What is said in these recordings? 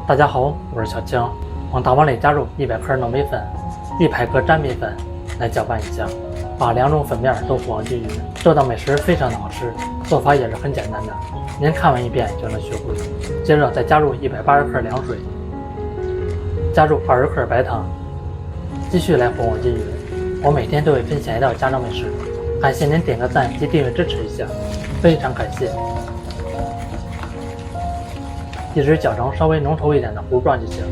大家好，我是小青。往大碗里加入100克糯米粉、1拍克粘米粉，来搅拌一下，把2种粉面都和往均匀。这道美食非常的好吃，做法也是很简单的，您看完一遍就能学会。接着再加入180克凉水，加入20克白糖，继续来和往均匀。我每天都会分享一道家常美食，感謝您点個讚及訂閱支持一下，非常感謝。一直攪成稍微濃稠一點的糊狀就行。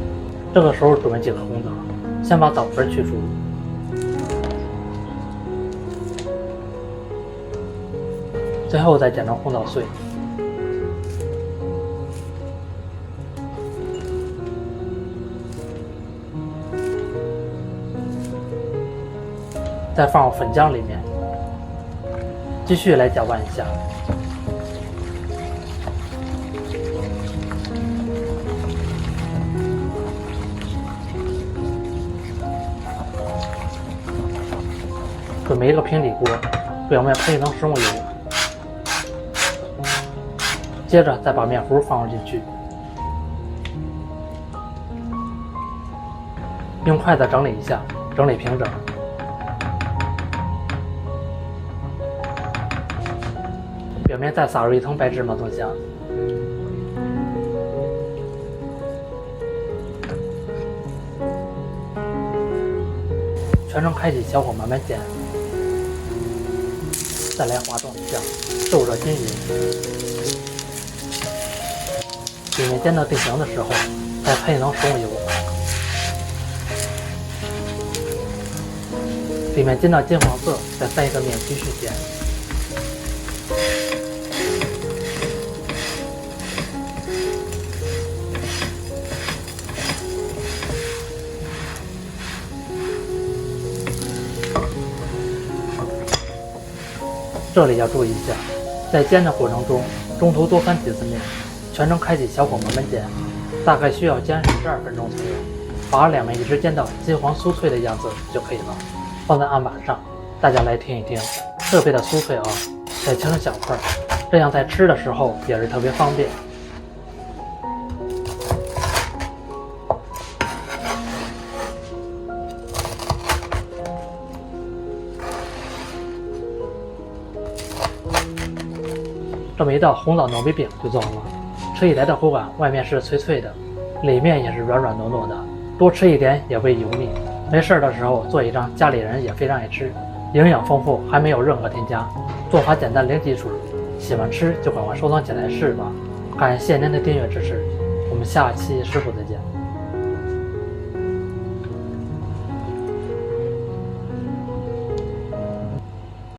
這個時候準備幾個紅棗，先把棗皮去除，最後再剪成紅棗碎。再放入粉漿裡面，繼續來攪拌一下。準備一個平底鍋，表面噴一層食物油，接着再把麵糊放入進去，用筷子整理一下，整理平整。表面再撒入一層白芝麻增香。全程開啟小火慢慢煎，再來滑動一下，受熱均匀。底面煎到定型的時候，再噴一層食物油。裡面煎到金黃色，再翻一個面繼續煎。這裡要注意一下，在煎的過程中，中途多翻幾次面，全程開啟小火慢慢煎，大概需要煎12分鐘左右，把兩面一直煎到金黃酥脆的樣子就可以了。放在案板上，大家來聽一聽，特別的酥脆啊，再切成小塊，這樣在吃的時候也是特別方便。這麼一道紅棗糯米餅就做好了，吃起來的口感，外面是脆脆的，裡面也是軟軟糯糯的，多吃一點也會油膩。沒事的時候做一張，家裡人也非常愛吃，營養豐富，還沒有任何添加，做法簡單零基礎。喜歡吃就趕快收藏起來試吧。感謝您的訂閱支持，我們下期食譜再見。